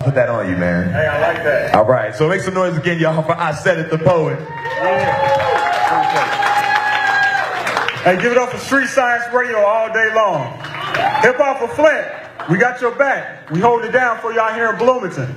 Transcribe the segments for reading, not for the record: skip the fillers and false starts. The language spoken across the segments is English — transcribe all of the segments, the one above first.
Put that on you, man. Hey, I like that. All right, so make some noise again, y'all, for I Said It, the poet. Yeah. Hey, give it up for Street Science Radio all day long. Hip Hop for Flint, we got your back. We hold it down for you out here in Bloomington.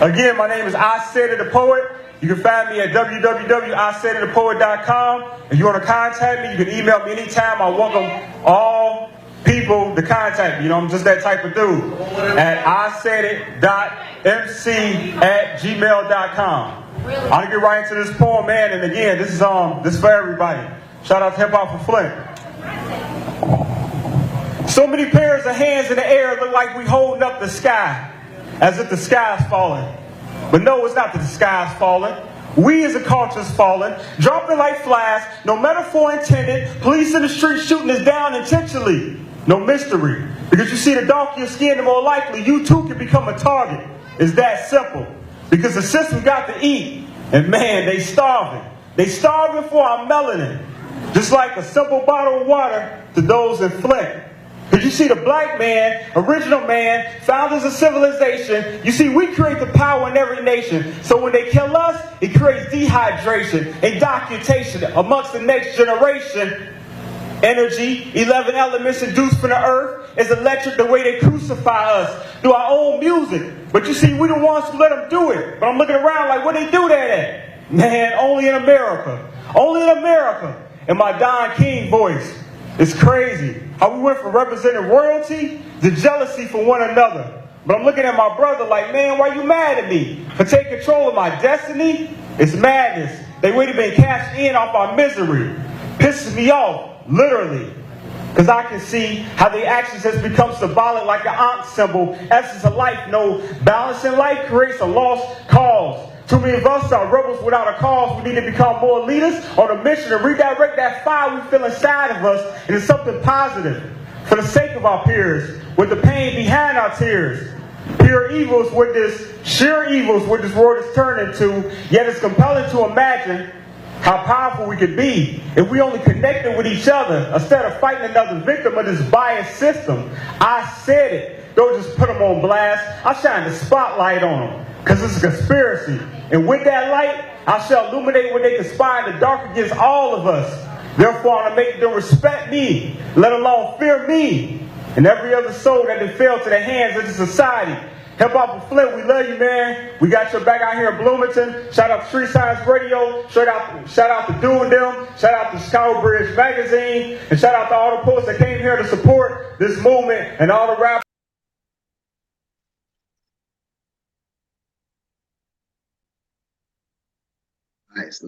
Again, my name is I Said It, the Poet. You can find me at www.isaiditthepoet.com. If you want to contact me, you can email me anytime. I welcome all people to contact me. You know, I'm just that type of dude. At isaidit.mc@gmail.com. I'm gonna get right into this poem, man. And again, this is for everybody. Shout out to Hip Hop for Flint. So many pairs of hands in the air look like we holding up the sky, as if the sky's falling. But no, it's not that the sky's falling. We as a culture's falling, dropping like flies, no metaphor intended. Police in the street shooting us down intentionally. No mystery. Because you see, the darker your skin, the more likely you too can become a target. It's that simple. Because the system got to eat. And man, they starving. They starving for our melanin. Just like a simple bottle of water to those in Flint. Because you see, the black man, original man, founders of civilization, you see, we create the power in every nation. So when they kill us, it creates dehydration and documentation amongst the next generation. Energy, 11 elements induced from the earth, is electric the way they crucify us through our own music. But you see, we the ones who let them do it. But I'm looking around like, where they do that at? Man, only in America. Only in America. In my Don King voice. It's crazy how we went from representing royalty to jealousy for one another. But I'm looking at my brother like, man, why you mad at me? For taking control of my destiny? It's madness. They would have been cashed in off our misery. Pisses me off, literally. Because I can see how the actions has become symbolic like an Ankh symbol. Essence of life, no balance in life creates a lost cause. Too many of us are rebels without a cause. We need to become more leaders on a mission to redirect that fire we feel inside of us into something positive for the sake of our peers, with the pain behind our tears. Pure evils with this, sheer evils what this world is turned into, yet it's compelling to imagine how powerful we could be if we only connected with each other instead of fighting another victim of this biased system. I said it. Don't just put them on blast. I shine the spotlight on them because it's a conspiracy. And with that light, I shall illuminate when they conspire in the dark against all of us. Therefore, I'm going to make them respect me, let alone fear me, and every other soul that they fell to the hands of the society. Hip Hop for Flint, we love you, man. We got your back out here in Bloomington. Shout out to Street Science Radio. Shout out to Do and Them. Shout out to Chicago Bridge Magazine. And shout out to all the poets that came here to support this movement and all the rappers. Nice.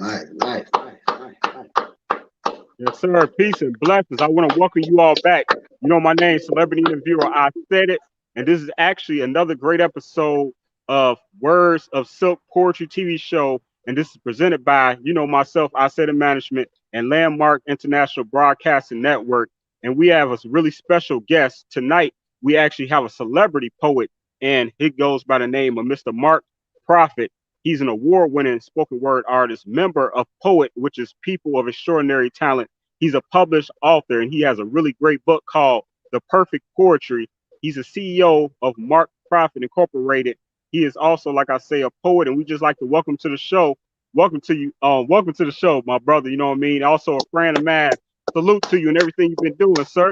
Yes, sir. Peace and blessings. I want to welcome you all back. You know my name, Celebrity Interviewer. I Said It. And this is actually another great episode of Words of Silk Poetry TV show. And this is presented by, you know, myself, I Said It Management, and Landmark International Broadcasting Network. And we have a really special guest tonight. We actually have a celebrity poet, and he goes by the name of Mr. Mark Prophet. He's an award-winning spoken word artist, member of P.O.E.T, which is People of Extraordinary Talent. He's a published author, and he has a really great book called The Perfect Poetry. He's a CEO of Mark Prophet Incorporated. He is also, like I say, a poet, and we just like to welcome to the show. Welcome to you. Welcome to the show, my brother. You know what I mean? Also a friend of mine. Salute to you and everything you've been doing, sir.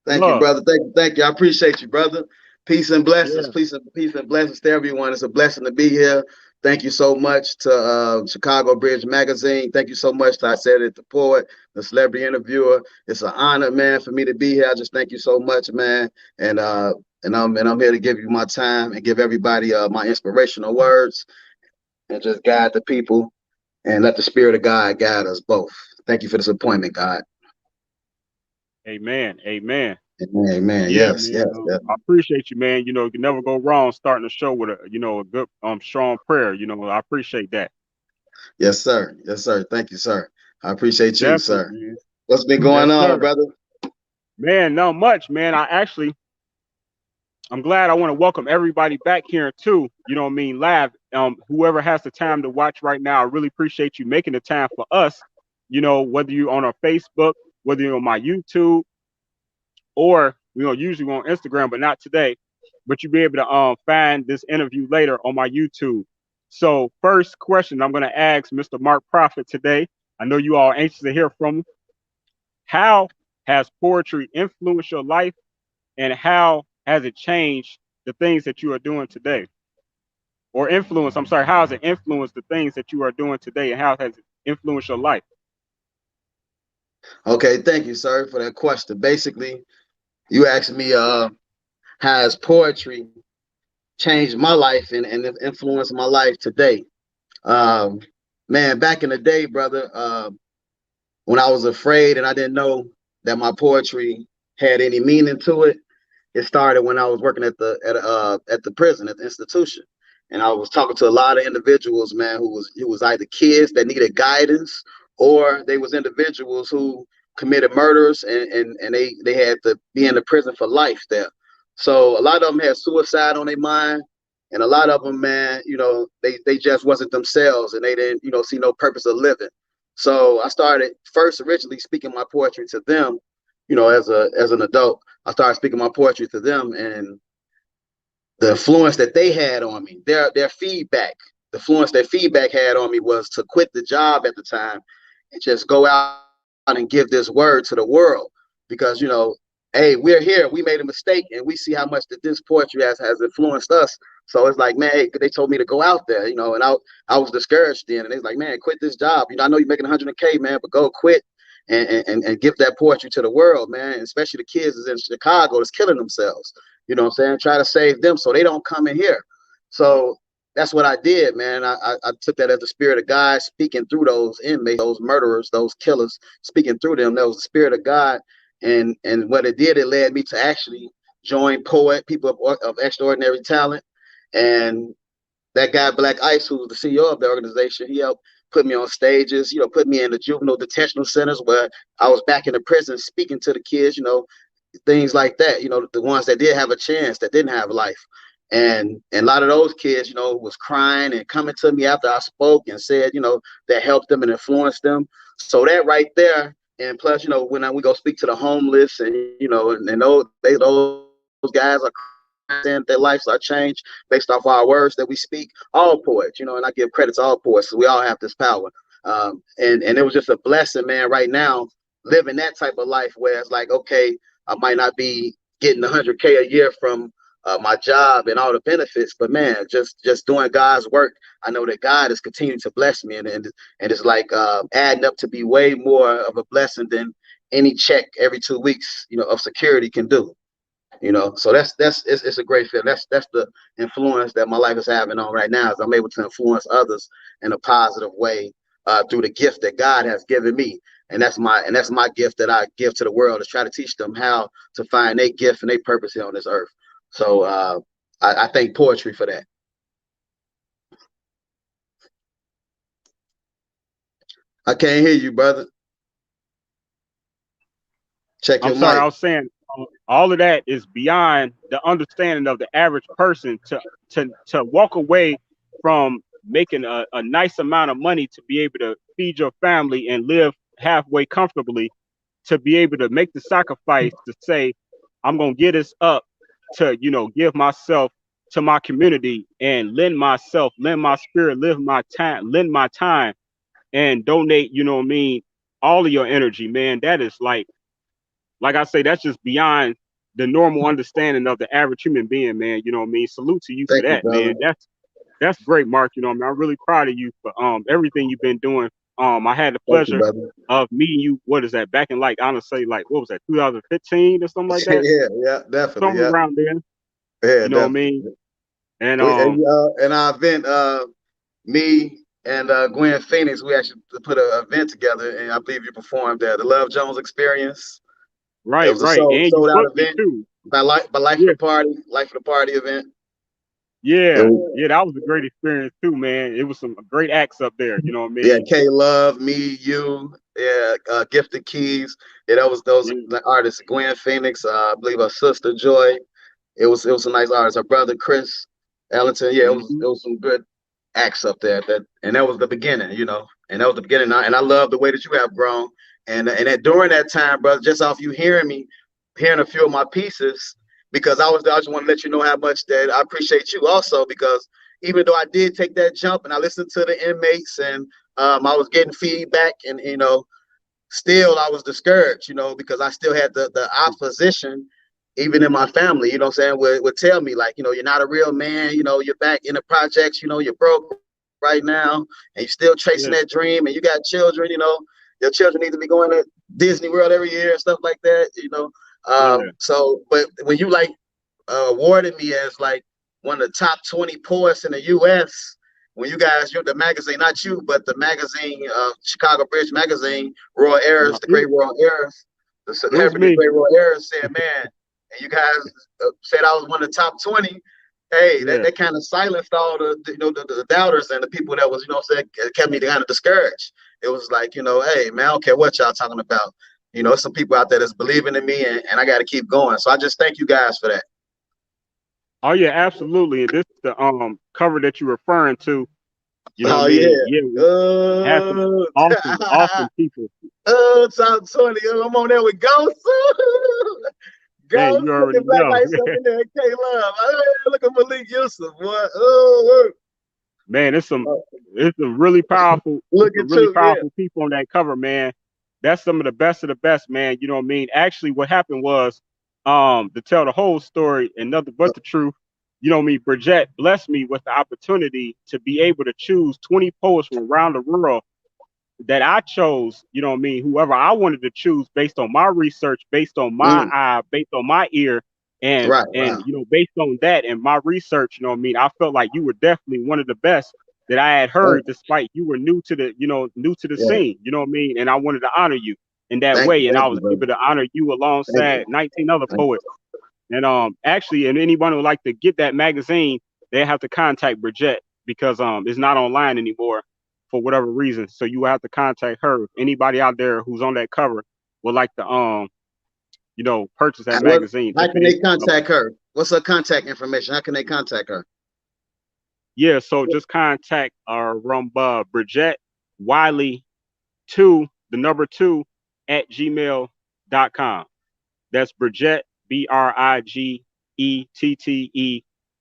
Thank you, brother. Thank you. I appreciate you, brother. Peace and blessings. Yeah. Peace and blessings to everyone. It's a blessing to be here. Thank you so much to Chicago Bridge Magazine. Thank you so much to I Said It, the poet, the celebrity interviewer. It's an honor, man, for me to be here. I just thank you so much, man. And I'm here to give you my time and give everybody my inspirational words and just guide the people and let the Spirit of God guide us both. Thank you for this appointment, God. Amen. Amen. Yes. I appreciate you, man. You know, you can never go wrong starting a show with a good strong prayer. You know, I appreciate that. Yes, sir. Thank you, sir. I appreciate you, sir. Man. What's been going on, brother? Man, not much, man. I'm glad. I want to welcome everybody back here too. You know what I mean? Live. Whoever has the time to watch right now, I really appreciate you making the time for us. You know, whether you're on our Facebook, whether you're on my YouTube, or usually on Instagram, but not today. but you'll be able to find this interview later on my YouTube. So first question I'm going to ask Mr. Mark Prophet today. I know you all are anxious to hear from him. How has poetry influenced your life, and how has it changed the things that you are doing today? Or influence, I'm sorry, how has it influenced the things that you are doing today, and how has it influenced your life? Okay, thank you, sir, for that question. Basically, you asked me, has poetry changed my life and influenced my life today? Um, Man, back in the day, brother, when I was afraid and I didn't know that my poetry had any meaning to it, it started when I was working at the prison, at the institution. And I was talking to a lot of individuals, man, who was either kids that needed guidance, or they was individuals who committed murders, and they had to be in the prison for life there. So a lot of them had suicide on their mind, and a lot of them, man, they just wasn't themselves, and they didn't, see no purpose of living. So I started first originally speaking my poetry to them, as an adult. I started speaking my poetry to them, and the influence that they had on me, their feedback, the influence that feedback had on me was to quit the job at the time and just go out and give this word to the world. Because, hey, we're here, we made a mistake, and we see how much that this poetry has influenced us. So it's like, man, hey, they told me to go out there, and I was discouraged then, and they was like, man, quit this job. I know you're making 100K, man, but go quit and give that poetry to the world, man. Especially the kids is in Chicago that's killing themselves. You know what I'm saying? Try to save them so they don't come in here. So that's what I did, man. I took that as the spirit of God speaking through those inmates, those murderers, those killers, speaking through them. That was the spirit of God. And what it did, it led me to actually join P.O.E.T, people of extraordinary talent. And that guy, Black Ice, who was the CEO of the organization, he helped put me on stages, put me in the juvenile detention centers where I was back in the prison speaking to the kids, things like that, the ones that did have a chance, that didn't have life. And a lot of those kids, was crying and coming to me after I spoke and said, that helped them and influenced them. So that right there, and plus, when we go speak to the homeless, and and those guys are saying their lives are changed based off our words that we speak. All poets, and I give credit to all poets. So we all have this power. And it was just a blessing, man. Right now, living that type of life where it's like, okay, I might not be getting 100K a year from my job and all the benefits, but man, just doing God's work. I know that God is continuing to bless me, and it's like adding up to be way more of a blessing than any check every 2 weeks, of security can do. So it's a great feeling. That's the influence that my life is having on right now, is I'm able to influence others in a positive way through the gift that God has given me. And that's my gift that I give to the world, is try to teach them how to find their gift and their purpose here on this earth. So I thank poetry for that. I can't hear you, brother. Check your I'm sorry, mic. I was saying all of that is beyond the understanding of the average person to walk away from making a nice amount of money to be able to feed your family and live halfway comfortably, to be able to make the sacrifice to say, I'm going to get this up to, give myself to my community and lend my spirit, lend my time and donate, all of your energy, man. That is like I say, that's just beyond the normal understanding of the average human being, man. You know what I mean? Salute to you Thank for you, that, brother. man. That's great, Mark. You know what I mean? I'm really proud of you for everything you've been doing. I had the Thank you, pleasure brother. of meeting you. What is that? Back in honestly, what was that? 2015 or something like that? Yeah, definitely. Somewhere Yeah, around there. yeah, You know what I definitely. mean? And In our event, me and Gwen Phoenix, we actually put an event together, and I believe you performed there. The Love Jones Experience. It was a right. And you sold out booked me event too. by Life Yeah, of the Party event. yeah, And yeah. That was a great experience too, man. It was some great acts up there. You know what I yeah, mean? K Love, me, you, yeah, Gifted Keys. Yeah, those Yeah. the artists. Gwen Phoenix, I believe her sister Joy. It was some nice artists. Her brother Chris Ellington. Yeah, it was some good acts up there. And that was the beginning, And that was the beginning. And I love the way that you have grown. And during that time, brother, just off you hearing a few of my pieces, because I just want to let you know how much that I appreciate you also, because even though I did take that jump and I listened to the inmates and I was getting feedback and, still I was discouraged, because I still had the opposition, even in my family, you know what I'm saying, would tell me like, you're not a real man, you're back in the projects, you're broke right now and you're still chasing that dream and you got children, your children need to be going to Disney World every year and stuff like that, So, but when you like awarded me as like one of the top 20 poets in the U.S., when you guys, the magazine, not you, but the magazine, Chicago Bridge Magazine, Royal Heirs, the great Royal Heirs, the celebrity great Royal Heirs said, man, and you guys said I was one of the top 20. Hey, that kind of silenced all the doubters and the people that was, kept me kind of discouraged. It was like, hey, man, I don't care what y'all talking about. Some people out there that's believing in me and I got to keep going. So I just thank you guys for that. Oh yeah, absolutely. And this is the cover that you're referring to. Top Awesome people. Top 20. I'm on there with Ghost. Ghost, you already Black know. Ice up in there, K-Love. Look at Malik Yusuf, boy. Man, it's some really powerful, people on that cover, man. That's some of the best, man. You know what I mean? Actually, what happened was, to tell the whole story and nothing but the truth, Bridget blessed me with the opportunity to be able to choose 20 poets from around the world that I chose, whoever I wanted to choose based on my research, based on my eye, based on my ear, and based on that and my research, I felt like you were definitely one of the best that I had heard, despite you were new to the scene, and I wanted to honor you in that way, and I was able to honor you alongside 19 other poets. And actually, and anyone who would like to get that magazine, they have to contact Bridget because it's not online anymore for whatever reason. So you will have to contact her. If anybody out there who's on that cover would like to purchase that magazine. How can they contact her? What's her contact information? How can they contact her? Yeah, so just contact Bridget Wiley 2, the number 2 at gmail.com. That's Bridget BRIGETTE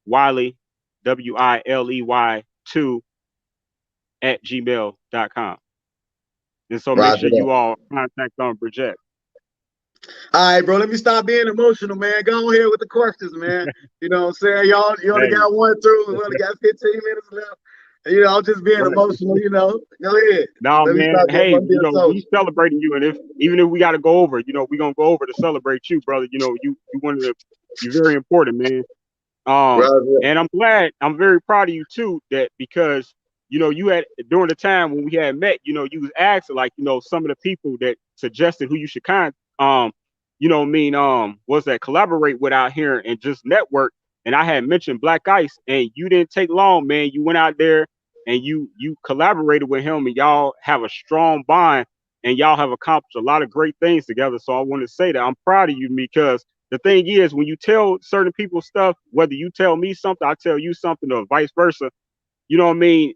Wiley WILEY 2 at gmail.com. And so make sure you all contact Bridget. All right, bro. Let me stop being emotional, man. Go on here with the questions, man. You know what I'm saying? You only got one through. We only got 15 minutes left. I'm just being emotional, Go ahead. No, man. Hey, we celebrating you. And even if we got to go over, we're going to go over to celebrate you, brother. You you're very important, man. And I'm very proud of you too, that because, you had during the time when we had met, you was asking like, some of the people that suggested who you should was that collaborate with out here and just network. And I had mentioned Black Ice and you didn't take long, man. You went out there and you collaborated with him and y'all have a strong bond and y'all have accomplished a lot of great things together. So I want to say that I'm proud of you because the thing is, when you tell certain people stuff, whether you tell me something, I tell you something or vice versa,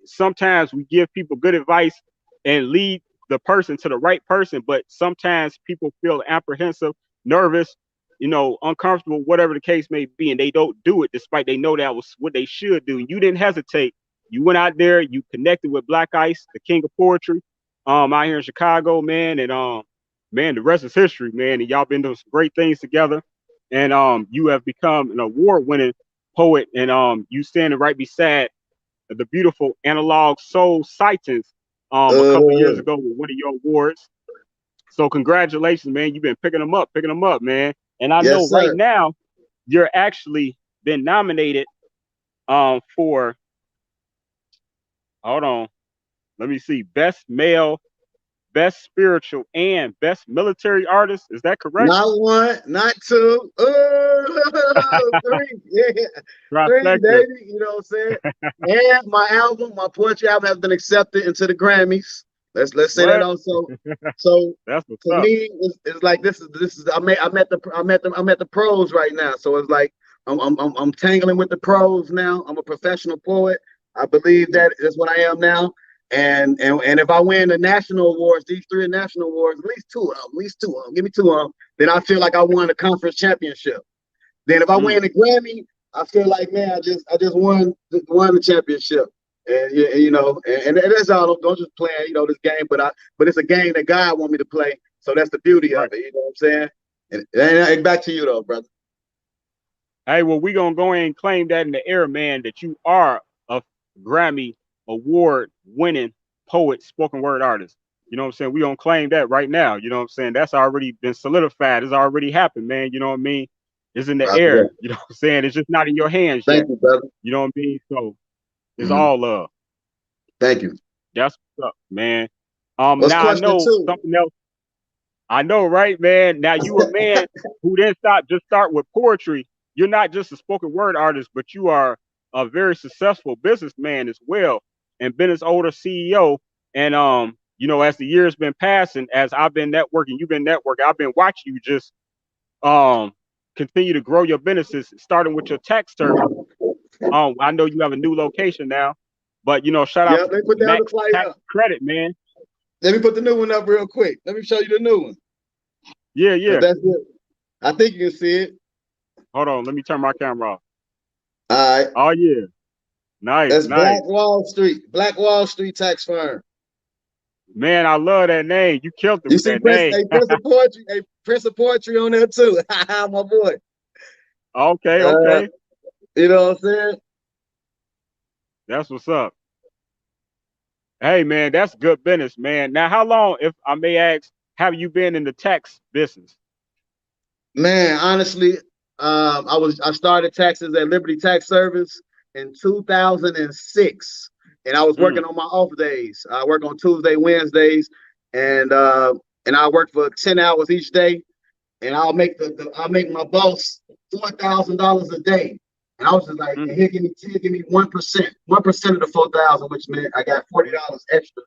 sometimes we give people good advice and lead the person to the right person, but sometimes people feel apprehensive, nervous, uncomfortable, whatever the case may be, and they don't do it despite they know that was what they should do. You didn't hesitate. You went out there, you connected with Black Ice, the king of poetry, out here in Chicago, man, and man, the rest is history, man. And y'all been doing some great things together, and you have become an award-winning poet, and you standing right beside the beautiful Analog Soul Sightings a couple of years ago with one of your awards. So congratulations, man. You've been picking them up, man. And I know right now you're actually been nominated for, hold on, let me see, Best Male, Best Spiritual, and Best Military Artist. Is that correct? Not one, not two, 3, yeah. 3, baby, you know what I'm saying? And my poetry album has been accepted into the Grammys. Let's say that also. So that's what's for up. me, it's like this is I'm at the pros right now. So it's like I'm tangling with the pros now. I'm a professional poet. I believe that is what I am now. And if I win the national awards, these 3 national awards, at least two of them, give me 2 of them, then I feel like I won the conference championship. Then if I win the Grammy, I feel like, man, I just won the championship. And you know, and that's all. Don't just play, you know, this game, but it's a game that God want me to play. So that's the beauty of it. You know what I'm saying? And back to you though, brother. Hey, well, we're gonna go ahead and claim that in the air, man, that you are a Grammy award winning poet, spoken word artist. You know what I'm saying? We're gonna claim that right now. You know what I'm saying? That's already been solidified. It's already happened, man. You know what I mean? It's in the air. You know what I'm saying? It's just not in your hands yet. Thank you, brother. You know what I mean? So it's all love. Thank you. That's what's up, man. What's now I know two? something else. I know, right, man? Now you a man who didn't start with poetry. You're not just a spoken word artist, but you are a very successful businessman as well, and been as older CEO. And you know, as the years been passing, as I've been networking, you've been networking. I've been watching you just continue to grow your businesses, starting with your tax service. I know you have a new location now, but you know, shout out to Mac Tax Credit, man. Let me put the new one up real quick. Let me show you the new one. Yeah. That's it. I think you can see it. Hold on, let me turn my camera off. All right. Oh yeah, nice. That's nice. Black Wall Street tax firm. Man, I love that name. You killed it. You see Prince of Poetry, Prince of Poetry on there too. My boy. Okay. You know what I'm saying? That's what's up. Hey man, that's good business, man. Now, how long, if I may ask, have you been in the tax business? Man, honestly, I started taxes at Liberty Tax Service in 2006, and I was working on my off days. I work on Tuesday, Wednesdays, and I work for 10 hours each day, and I'll make my boss $4,000 a day. And I was just like, he'll give me 1%, 1% of the 4,000, which meant I got $40 extra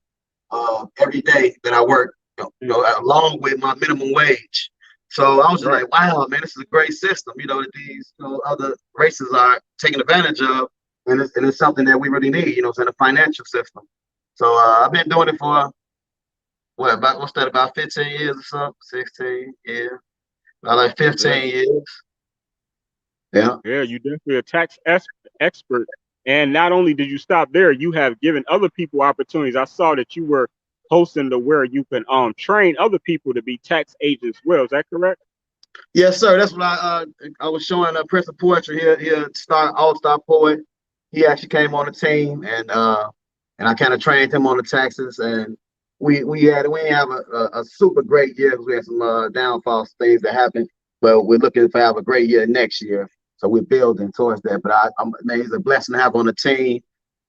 every day that I work, you know, along with my minimum wage. So I was just like, wow, man, this is a great system, you know, that these other races are taking advantage of, and it's something that we really need, you know, it's in a financial system. So I've been doing it for about 15 years or so, 16, yeah, about like 15 years. Yeah, you're definitely a tax expert. And not only did you stop there, you have given other people opportunities. I saw that you were hosting to where you can train other people to be tax agents as well. Is that correct? Yes, sir. That's what I was showing Prince of Poetry here, all-star poet. He actually came on the team, and I kind of trained him on the taxes, and we have a super great year because we had some downfalls, things that happened, but we're looking to have a great year next year. So we're building towards that. But man, he's a blessing to have on the team,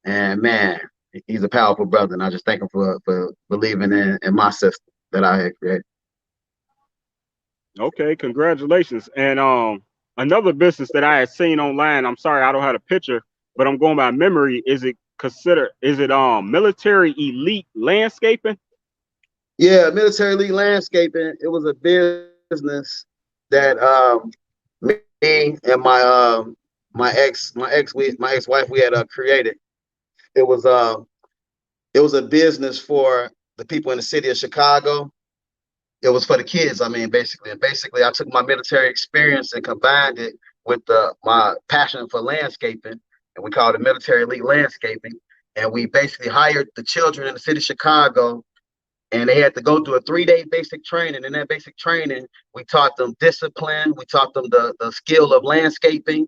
and man, he's a powerful brother, and I just thank him for believing in my system that I had created. Okay, congratulations. And another business that I had seen online, I'm sorry I don't have a picture, but I'm going by memory. Is it Military Elite Landscaping? Yeah, Military Elite Landscaping. It was a business that me and my ex-wife we had created. It was a business for the people in the city of Chicago. It was for the kids. I mean, basically, I took my military experience and combined it with my passion for landscaping, and we called it Military Elite Landscaping. And we basically hired the children in the city of Chicago, and they had to go through a 3-day basic training. In that basic training, we taught them discipline. We taught them the skill of landscaping.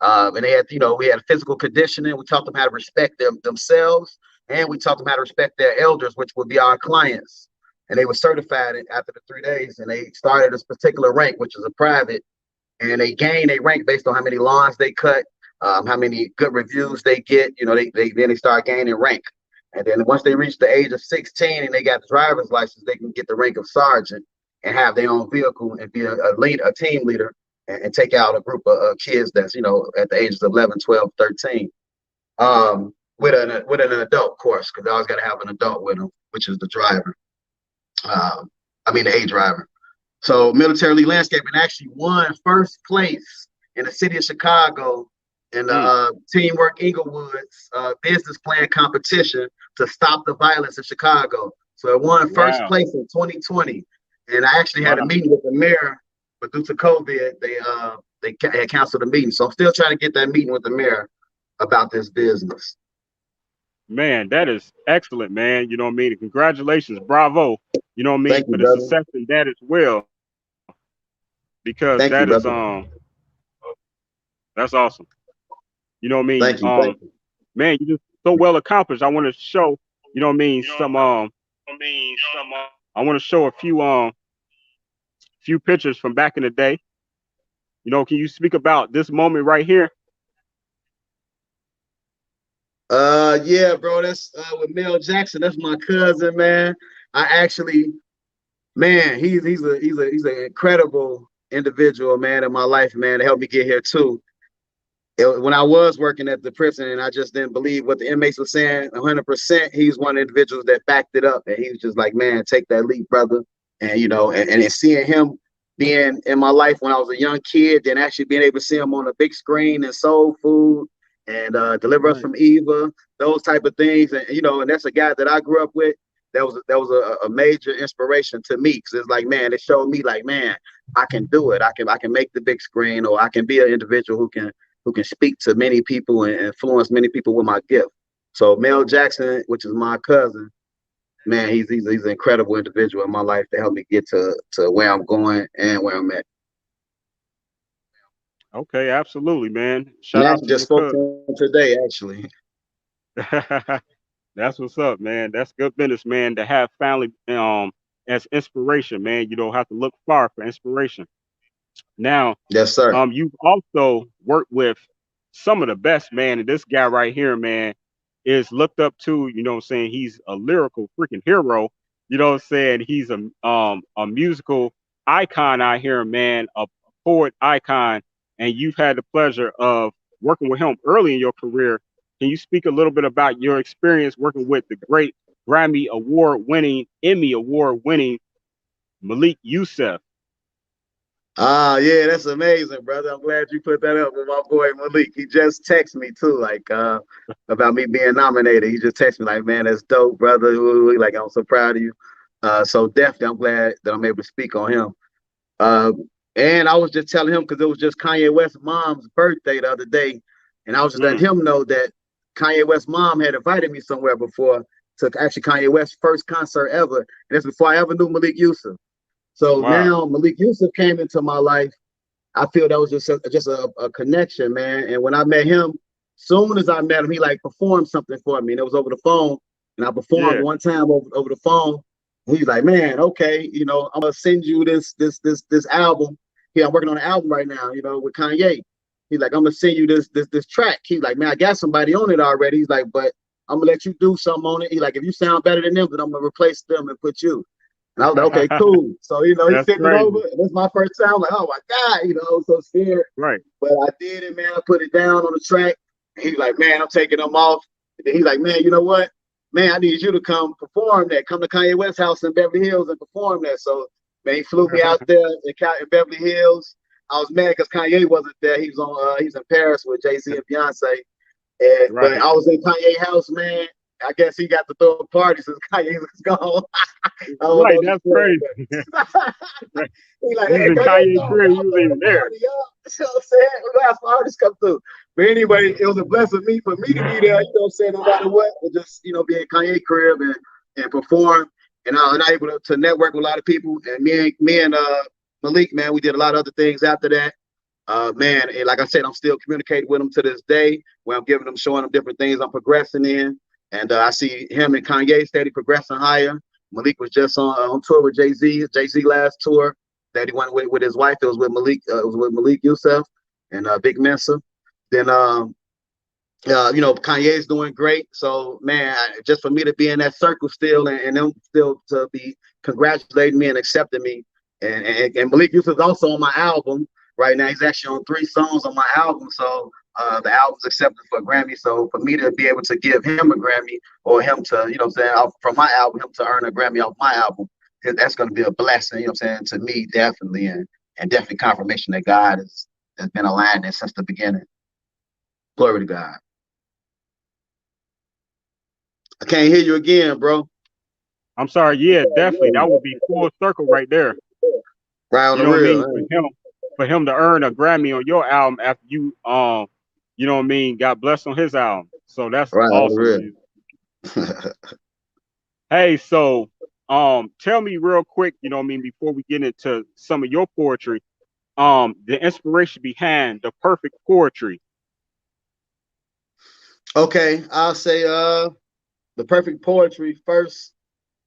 And they had, we had physical conditioning. We taught them how to respect themselves, and we taught them how to respect their elders, which would be our clients. And they were certified after the 3 days, and they started this particular rank, which is a private, and they gained a rank based on how many lawns they cut, how many good reviews they get. Then they start gaining rank. And then once they reach the age of 16 and they got the driver's license, they can get the rank of sergeant and have their own vehicle and be a team leader and take out a group of kids that's, at the ages of 11, 12, 13, with an adult course, because they always got to have an adult with them, which is the driver. The A driver. So Military Elite Landscaping actually won first place in the city of Chicago in the Teamwork Inglewood's business plan competition to stop the violence in Chicago. So it won first place in 2020. And I actually had a meeting with the mayor, but due to COVID, they had canceled the meeting. So I'm still trying to get that meeting with the mayor about this business. Man, that is excellent, man. You know what I mean? Congratulations, bravo. You know what I mean, Thank you, for the brother. success in that as well, because Thank you, that is brother. that's awesome. You know what I mean? Thank you. Thank you. Man, you just so well accomplished. I want to show, you know what I mean, I want to show a few pictures from back in the day. You know, can you speak about this moment right here? Yeah, bro, that's with Mel Jackson. That's my cousin, man. I actually, man, he's an incredible individual, man, in my life, man, to help me get here too. When I was working at the prison and I just didn't believe what the inmates were saying 100%, he's one of the individuals that backed it up. And he was just like, man, take that leap, brother. And, you know, and seeing him being in my life when I was a young kid, then actually being able to see him on the big screen and Soul Food and Deliver Us from Eva, those type of things. And, you know, and that's a guy that I grew up with. That was a major inspiration to me, because it's like, man, it showed me like, man, I can do it. I can make the big screen, or I can be an individual who can speak to many people and influence many people with my gift. So Mel Jackson, which is my cousin, man, he's an incredible individual in my life to help me get to where I'm going and where I'm at. Okay, absolutely, man. And Shout I out actually to just your spoke cousin. to him today, actually. That's what's up, man. That's good business, man. To have family as inspiration, man. You don't have to look far for inspiration. Now, Yes, sir. you've also worked with some of the best, man. And this guy right here, man, is looked up to, you know what I'm saying? He's a lyrical freaking hero. You know what I'm saying? He's a musical icon out here, man, a poet icon. And you've had the pleasure of working with him early in your career. Can you speak a little bit about your experience working with the great Grammy Award winning, Emmy Award winning Malik Youssef? Yeah, that's amazing, brother. I'm glad you put that up with my boy Malik. He just texted me too, like about me being nominated. He just texted me like, man, that's dope, brother. Like, I'm so proud of you. So definitely, I'm glad that I'm able to speak on him. Uh, and I was just telling him, because it was just Kanye West's mom's birthday the other day, and I was just letting him know that Kanye West's mom had invited me somewhere before to actually Kanye West's first concert ever, and that's before I ever knew Malik Yusuf. So Wow. now Malik Yusuf came into my life. I feel that was just a connection, man. And when I met him, soon as I met him, he like performed something for me, and it was over the phone. And I performed Yeah. one time over the phone. He's like, man, okay, you know, I'm gonna send you this album. Here, I'm working on an album right now, you know, with Kanye. He's like, I'm gonna send you this track. He's like, man, I got somebody on it already. He's like, but I'm gonna let you do something on it. He's like, if you sound better than them, then I'm gonna replace them and put you. And I was like, okay, cool. So, you know, he That's sent it over. crazy. And that's my first time. I'm like, oh my God, you know, I was so scared. Right. But I did it, man. I put it down on the track. And he's like, man, I'm taking them off. And then he's like, man, you know what? Man, I need you to come perform that. Come to Kanye West's house in Beverly Hills and perform that. So, man, he flew me out there in Beverly Hills. I was mad because Kanye wasn't there. He was in Paris with Jay-Z and Beyonce. But Right. I was in Kanye's house, man. I guess he got to throw a party since Kanye was gone. I don't Right. know That's the crazy. story, but he like, You was hey, in Kanye, Kanye y'all crib. You was throw even the there. party, y'all. You know what I'm saying? We're gonna have some artists come through. But anyway, it was a blessing for me to be there, you know what I'm saying, no matter what, but just, you know, be in Kanye crib and perform. And I'm able to network with a lot of people. And me and Malik, man, we did a lot of other things after that. Man, and like I said, I'm still communicating with him to this day, where I'm showing them different things I'm progressing in. And I see him and Kanye steady progressing higher. Malik was just on tour with Jay-Z. Jay-Z last tour that he went with his wife. It was with Malik. It was with Malik Youssef and Big Mensa. Then you know, Kanye's doing great. So man, just for me to be in that circle still, and them still to be congratulating me and accepting me. And Malik Yusuf is also on my album right now. He's actually on 3 songs on my album. So the album's accepted for a Grammy. So for me to be able to give him a Grammy, or him to, you know what I'm saying, from my album, him to earn a Grammy off my album, that's going to be a blessing, you know what I'm saying, to me, definitely. And definitely confirmation that God has been aligning since the beginning. Glory to God. I can't hear you again, bro. I'm sorry. Yeah, definitely. That would be full circle right there. Right on You the know what I mean? real. For him. for him to earn a Grammy on your album after you you know what I mean, got blessed on his album. So that's Right, awesome, real. man. Hey, so tell me real quick, you know what I mean, before we get into some of your poetry, the inspiration behind the perfect poetry. Okay, I'll say the perfect poetry first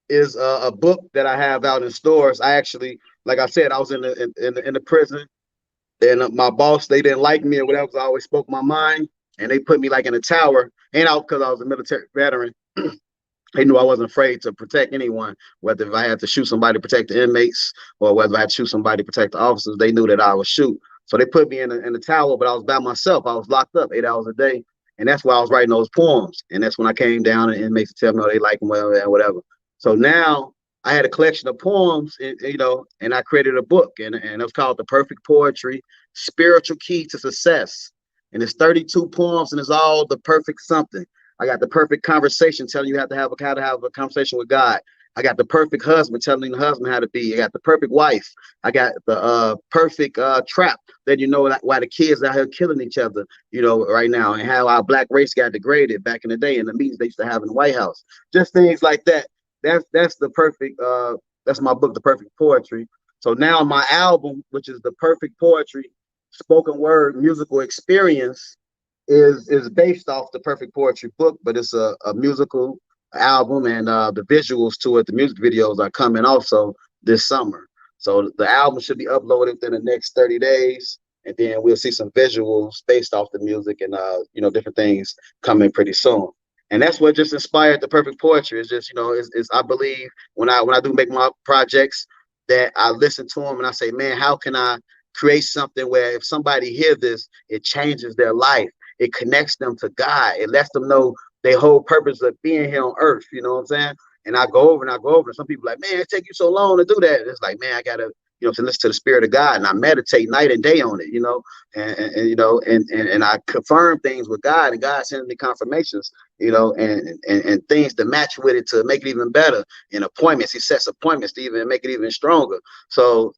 is a book that I have out in stores. I actually, like I said, I was in the prison, and my boss, they didn't like me or whatever, 'cause I always spoke my mind, and they put me like in a tower, and out because I was a military veteran. They knew I wasn't afraid to protect anyone, whether if I had to shoot somebody to protect the inmates or whether I had to shoot somebody to protect the officers. They knew that I would shoot. So they put me in the tower, but I was by myself. I was locked up 8 hours a day. And that's why I was writing those poems. And that's when I came down and inmates tell me, oh, they like them well and whatever. So now I had a collection of poems, and I created a book, and it was called The Perfect Poetry, Spiritual Key to Success. And it's 32 poems, and it's all the perfect something. I got the perfect conversation telling you how to have a conversation with God. I got the perfect husband telling the husband how to be. I got the perfect wife. I got the perfect trap that why the kids out here killing each other, right now, and how our black race got degraded back in the day in the meetings they used to have in the White House. Just things like that. That's the perfect. That's my book, The Perfect Poetry. So now my album, which is The Perfect Poetry, spoken word musical experience, is based off the Perfect Poetry book, but it's a musical album, and the visuals to it, the music videos are coming also this summer. So the album should be uploaded within the next 30 days, and then we'll see some visuals based off the music and different things coming pretty soon. And that's what just inspired the Perfect Poetry. It's just is I believe when I do make my projects that I listen to them and I say, man, how can I create something where if somebody hear this, it changes their life. It connects them to God. It lets them know their whole purpose of being here on earth. You know what I'm saying? And I go over. And some people are like, man, it take you so long to do that. And it's like, man, I gotta, to listen to the Spirit of God, and I meditate night and day on it. And I confirm things with God, and God sends me confirmations. And things to match with it to make it even better. And appointments, He sets appointments to even make it even stronger. So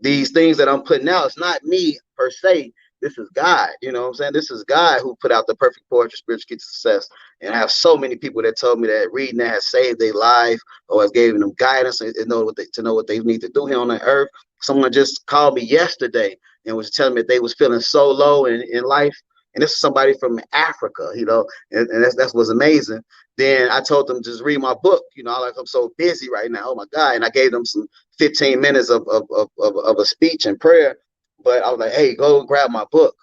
these things that I'm putting out, it's not me per se. This is God, you know what I'm saying? This is God who put out the Perfect Poetry, Spiritual Key to Success. And I have so many people that told me that reading that has saved their life or has given them guidance and know what they need to do here on the earth. Someone just called me yesterday and was telling me that they was feeling so low in life. And this is somebody from Africa, and that's what's amazing. Then I told them just read my book. I'm so busy right now. Oh my God. And I gave them some 15 minutes of a speech and prayer. But I was like, hey, go grab my book.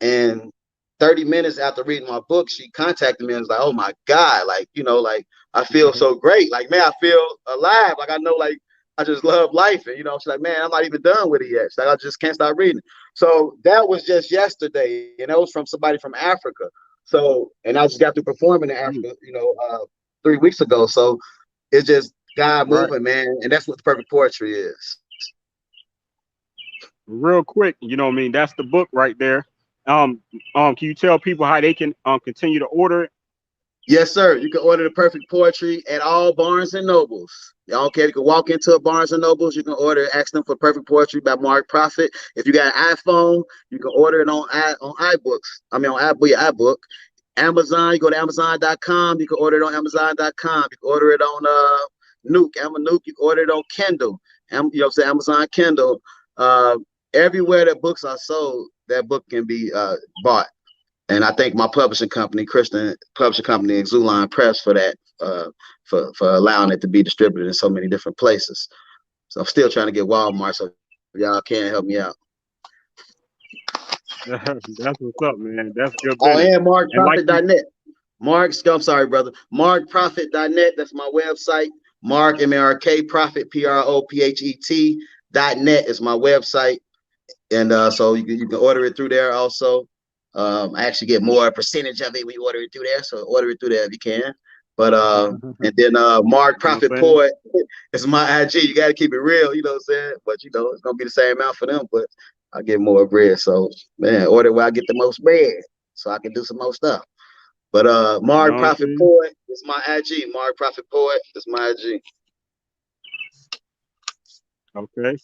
And 30 minutes after reading my book, she contacted me and was like, oh my God, I feel so great. Like, man, I feel alive. Like, I know, I just love life. And, she's like, man, I'm not even done with it yet. She's like, I just can't stop reading. So that was just yesterday. And that was from somebody from Africa. So, and I just got through performing in Africa, 3 weeks ago. So it's just God moving, man. And that's what the Perfect Poetry is. Real quick, that's the book right there. Can you tell people how they can continue to order it? Yes, sir. You can order the Perfect Poetry at all Barnes and Nobles. Y'all you can walk into a Barnes and Nobles. You can order, ask them for Perfect Poetry by Mark Prophet. If you got an iPhone, you can order it on iBooks. On iBook. Amazon, you go to Amazon.com. You can order it on Amazon.com. You can order it on Nuke. Nuke. You can order it on Kindle. Amazon Kindle. Everywhere that books are sold, that book can be bought. And I thank my publishing company, Christian Publishing Company, Exuline Press, for that, for allowing it to be distributed in so many different places. So I'm still trying to get Walmart, so y'all can help me out. That's what's up, man. That's good Oh, business. and MarkProfit.net. I'm sorry, brother. MarkProfit.net. That's my website. Mark, M-A-R-K, Profit, P-R-O-P-H-E-T.net is my website. And so you can order it through there also. I actually get more percentage of it when you order it through there. So order it through there if you can. But and then Mark Prophet Poet is my IG. You got to keep it real, you know what I'm saying? But it's gonna be the same amount for them, but I get more bread. So man, order where I get the most bread, so I can do some more stuff. But Mark Prophet Poet is my IG. Mark Prophet Poet is my IG. Okay.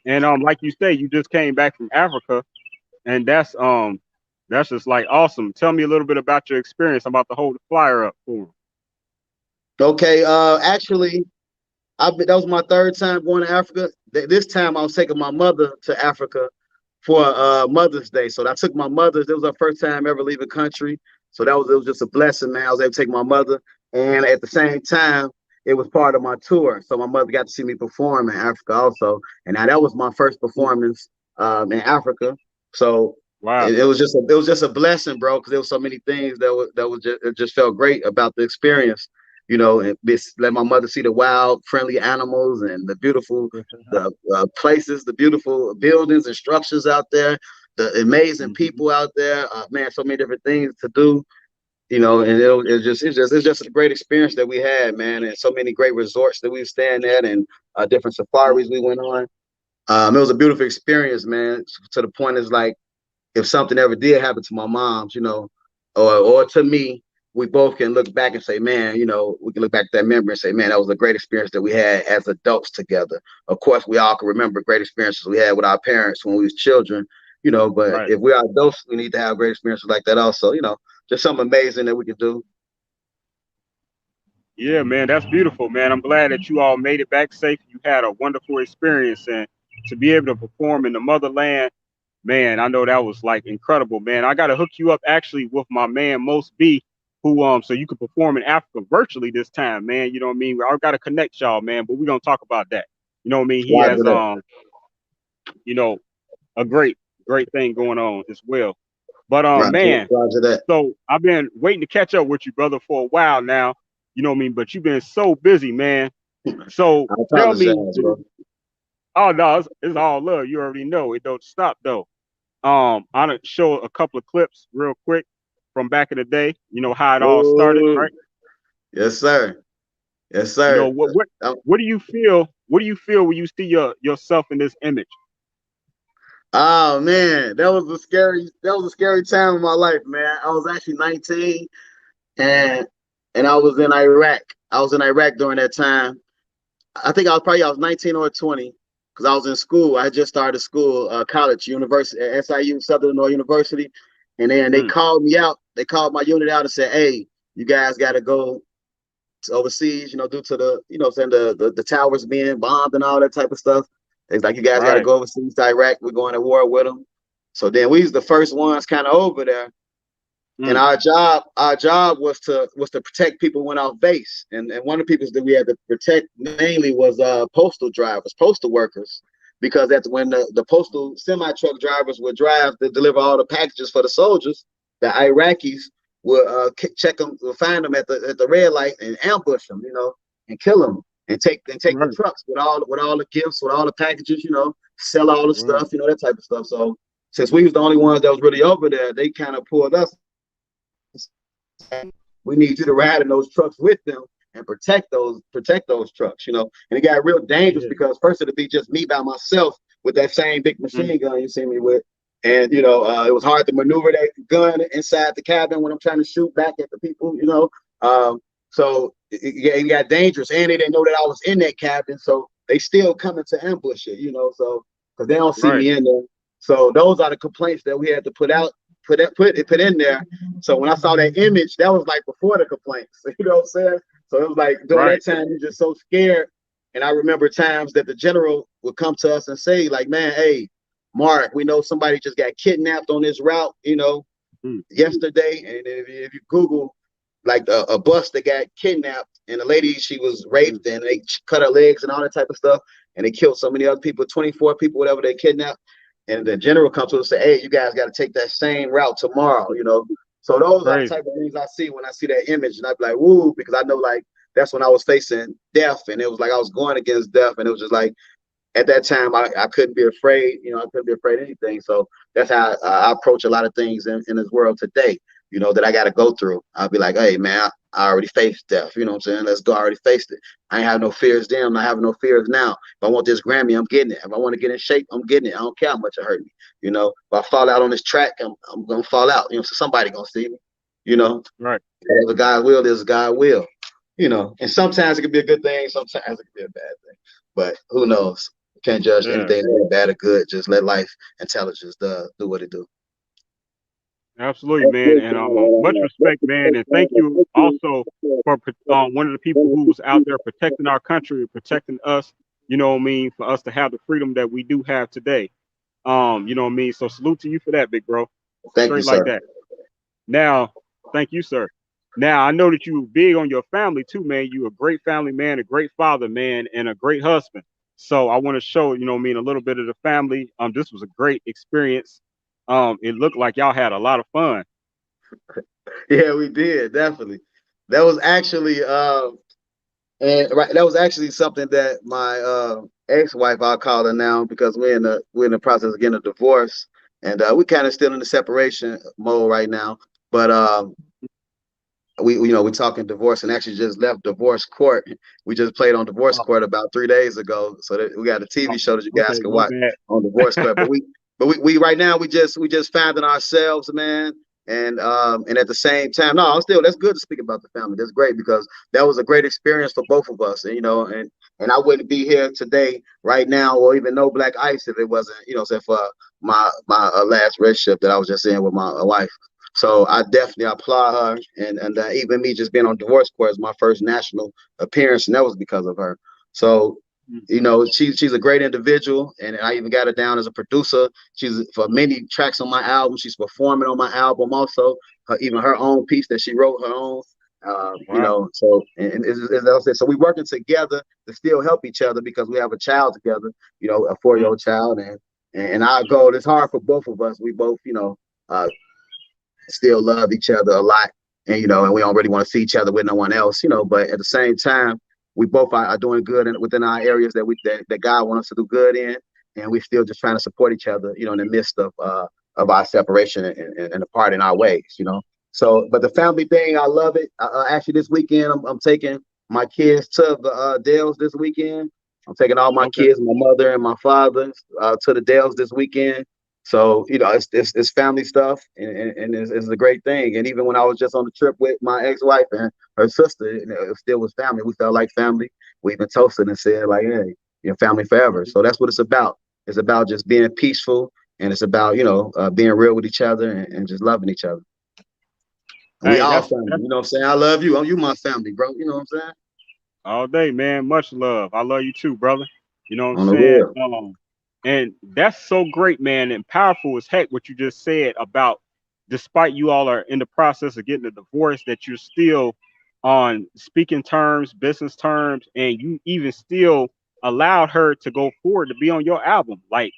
And like you say, you just came back from Africa, and that's just like awesome. Tell me a little bit about your experience. I'm about to hold the flyer up for 'em. Okay, actually, that was my third time going to Africa. This time I was taking my mother to Africa for Mother's Day. So I took my mother. It was her first time ever leaving country. So it was just a blessing, man. I was able to take my mother, and at the same time, it was part of my tour. So my mother got to see me perform in Africa also, and now that was my first performance in Africa. So Wow. it was just a blessing, bro, because there was so many things that was just, it just felt great about the experience. You know, and let my mother see the wild, friendly animals and the beautiful places, the beautiful buildings and structures out there, the amazing people out there. Man, so many different things to do. You know, and it's just a great experience that we had, man, and so many great resorts that we were staying at, and different safaris we went on. It was a beautiful experience, man. To the point is like, if something ever did happen to my mom's, you know, or to me, we both can look back and say, man, you know, we can look back at that memory and say, man, that was a great experience that we had as adults together. Of course, we all can remember great experiences we had with our parents when we was children, you know, but Right. if we are adults, we need to have great experiences like that also, you know, just something amazing that we can do. Yeah, man, that's beautiful, man. I'm glad that you all made it back safe. You had a wonderful experience, and to be able to perform in the motherland, man, I know that was like incredible, man. I got to hook you up actually with my man Most B, who so you could perform in Africa virtually this time, man. You know what I mean? I got to connect y'all, man, but we're gonna talk about that. You know what I mean? He Roger has that. you know, a great thing going on as well. But man, Roger that. so I've been waiting to catch up with you, brother, for a while now. You know what I mean? But you've been so busy, man. So I tell me, apologize, bro. oh no, it's all love. You already know it don't stop though. I'm gonna show a couple of clips real quick from back in the day. You know how it all started, Oh, right? yes, sir. Yes, You know sir. Um, what do you feel? What do you feel when you see yourself in this image? Oh man, that was a scary time in my life, man. I was actually 19, and I was in Iraq. I was in Iraq during that time. I was 19 or 20 because I was in school. I had just started school, college, university at SIU, Southern Illinois University, and then they Mm, called me out. They called my unit out and said, "Hey, you guys got to go overseas, you know, due to the, you know, saying the towers being bombed and all that type of stuff. It's like you guys got to right. go overseas to Iraq. We're going to war with them." So then we was the first ones kind of over there, and Mm, our job was to protect people who went off base, and one of the people that we had to protect mainly was postal drivers, postal workers, because that's when the postal semi truck drivers would drive to deliver all the packages for the soldiers. The Iraqis would check them, would find them at the red light and ambush them, you know, and kill them. And take the right. trucks with all the gifts, with all the packages, you know, sell all the Right. stuff, you know, that type of stuff. So since we was the only ones that was really over there, they kind of pulled us. We need you to ride in those trucks with them and protect those trucks, you know. And it got real dangerous Yeah. because first it'd be just me by myself with that same big Mm, machine gun you see me with. And you know, it was hard to maneuver that gun inside the cabin when I'm trying to shoot back at the people, you know. So it got dangerous, and they didn't know that I was in that cabin, so they still coming to ambush it, you know. So because they don't see right. me in there. So those are the complaints that we had to put out, put in there. So when I saw that image, that was like before the complaints. You know what I'm saying? So it was like during Right. that time, you're just so scared. And I remember times that the general would come to us and say, like, man, hey, Mark, we know somebody just got kidnapped on this route, you know, Mm, yesterday. And if you Google like a bus that got kidnapped and a lady, she was mm, raped and they cut her legs and all that type of stuff. And they killed so many other people, 24 people, whatever they kidnapped. And the general comes to us and say, hey, you guys got to take that same route tomorrow, you know. So those are the crazy. type of things I see when I see that image. And I'd be like, woo, because I know like that's when I was facing death. And it was like I was going against death. And it was just like at that time, I couldn't be afraid. You know, I couldn't be afraid of anything. So that's how I approach a lot of things in this world today, you know, that I got to go through. I'll be like, hey, man, I already faced death. You know what I'm saying? Let's go. I already faced it. I ain't have no fears then. I'm not having no fears now. If I want this Grammy, I'm getting it. If I want to get in shape, I'm getting it. I don't care how much it hurt me. You know, if I fall out on this track, I'm going to fall out. You know, so somebody going to see me, you know. Right. Whatever God will is God will, you know. And sometimes it could be a good thing. Sometimes it could be a bad thing. But who knows? Can't judge anything bad or good. Just let life intelligence do what it do. Absolutely, man, and much respect, man, and thank you also for one of the people who's out there protecting our country and protecting us. You know what I mean? For us to have the freedom that we do have today. You know what I mean? So salute to you for that, big bro. Thank Straight you, like sir. that. Now, thank you, sir. Now I know that you big on your family too, man. You a great family man, a great father, man, and a great husband. So I want to show, you know what I mean, a little bit of the family. This was a great experience. It looked like y'all had a lot of fun. Yeah, we did, definitely. That was actually that was actually something that my ex-wife, I'll call her now, because we're in the process of getting a divorce, and we kind of still in the separation mode right now. But we're talking divorce, and actually just left divorce court. We just played on divorce court about 3 days ago, so that we got a TV show that you guys can watch on divorce court. But we right now we just finding ourselves, man. And at the same time, no, that's good to speak about the family. That's great, because that was a great experience for both of us. And and I wouldn't be here today, right now, or even know Black Ice if it wasn't, for my last relationship that I was just in with my wife. So I definitely applaud her, and even me just being on divorce court is my first national appearance, and that was because of her. So she's a great individual, and I even got her down as a producer. She's for many tracks on my album. She's performing on my album also. Even her own piece that she wrote, her own. Wow. So and as I said, so we working together to still help each other, because we have a child together. A 4-year-old child, and our goal. It's hard for both of us. We both, still love each other a lot, and and we don't really want to see each other with no one else. But at the same time, we both are doing good within our areas that God wants us to do good in, and we're still just trying to support each other, in the midst of our separation and apart in our ways. So, but the family thing, I love it. Actually, this weekend, I'm taking my kids to the Dells this weekend. I'm taking all my kids, my mother and my father, to the Dells this weekend. So, it's family stuff, and it's a great thing. And even when I was just on the trip with my ex-wife and her sister, it still was family. We felt like family. We even toasted and said, like, hey, family forever. So that's what it's about. It's about just being peaceful, and it's about, being real with each other, and just loving each other. We all family. You know what I'm saying? I love you. You my family, bro. You know what I'm saying? All day, man. Much love. I love you too, brother. You know what I'm On the saying? real. And that's so great, man, and powerful as heck what you just said about, despite you all are in the process of getting a divorce, that you're still on speaking terms, business terms, and you even still allowed her to go forward to be on your album. Like,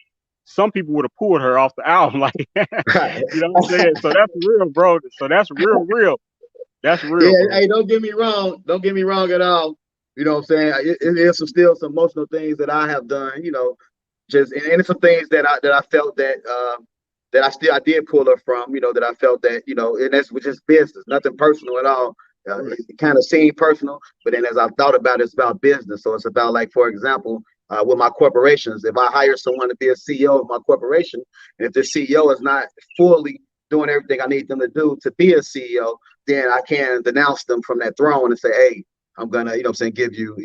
some people would have pulled her off the album. Like, you know what I'm saying? So that's real, bro. So that's real. That's real. Yeah, Bro. hey, don't get me wrong. Don't get me wrong at all. You know what I'm saying? It is still some emotional things that I have done, just and it's some things that I felt that I did pull her from, that I felt that, and that's just business, nothing personal at all. It kind of seemed personal, but then as I thought about it, it's about business. So it's about, like, for example, with my corporations, if I hire someone to be a CEO of my corporation, and if the CEO is not fully doing everything I need them to do to be a CEO, then I can denounce them from that throne and say, hey, I'm gonna, give you,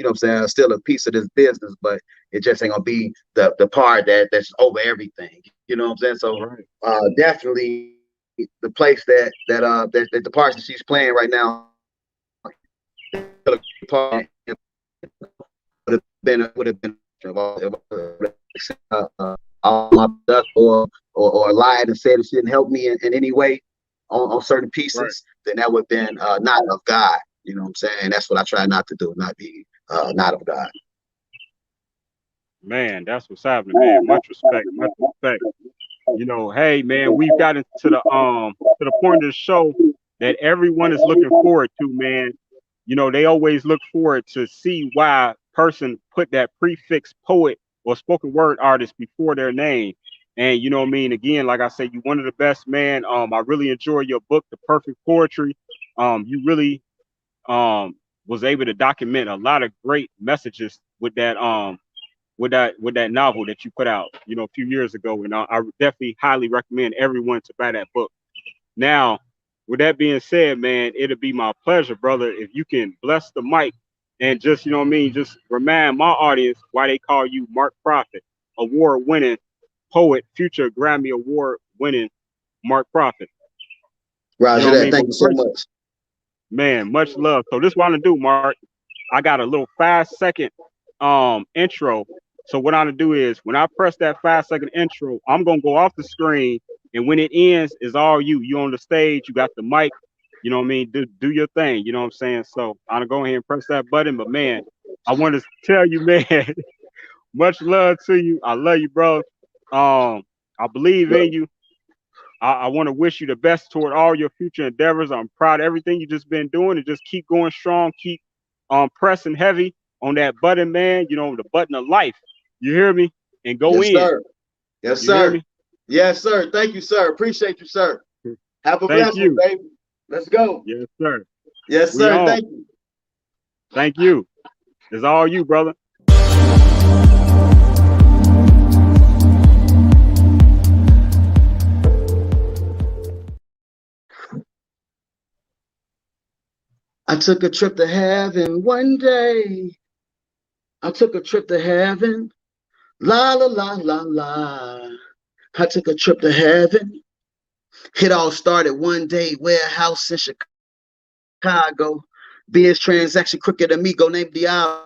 still a piece of this business, but it just ain't gonna be the part that's over everything. You know what I'm saying? So definitely the place that the parts that she's playing right now would have been all my stuff or lied and said it shouldn't help me in any way on certain pieces, then that would have been not of God. You know what I'm saying? That's what I try not to do, not be not of God. Man, that's what's happening, man. Much respect. Hey, man, we've gotten to the point of the show that everyone is looking forward to, man. They always look forward to see why a person put that prefix poet or spoken word artist before their name. And you know what I mean? Again, like I said, you're one of the best, man. I really enjoy your book, The Perfect Poetry. You really was able to document a lot of great messages with that novel that you put out, a few years ago. And I definitely highly recommend everyone to buy that book. Now, with that being said, man, it'll be my pleasure, brother, if you can bless the mic and just, just remind my audience why they call you Mark Prophet. award-winning poet, future Grammy award-winning Mark Prophet. Roger You know that. Thank you so much. Man, much love. So this is what I'm gonna do, Mark. I got a little 5-second intro. So what I'm gonna do is when I press that 5-second intro, I'm gonna go off the screen, and when it ends, it's all you. You on the stage, you got the mic, you know what I mean? Do your thing, you know what I'm saying? So I'm gonna go ahead and press that button. But man, I want to tell you, man, much love to you. I love you, bro. I believe in you. I want to wish you the best toward all your future endeavors. I'm proud of everything you just been doing, and just keep going strong. Keep pressing heavy on that button, man. You know, the button of life. You hear me? And go yes, in. Sir. Yes, you sir. Hear me? Yes, sir. Thank you, sir. Appreciate you, sir. Have a Thank blessing, you. baby. Let's go. Yes, sir. Yes, We sir. on. Thank you. Thank you. It's all you, brother. I took a trip to heaven one day. I took a trip to heaven. La, la, la, la, la. I took a trip to heaven. It all started one day, warehouse in Chicago. Biz transaction crooked amigo named Diablo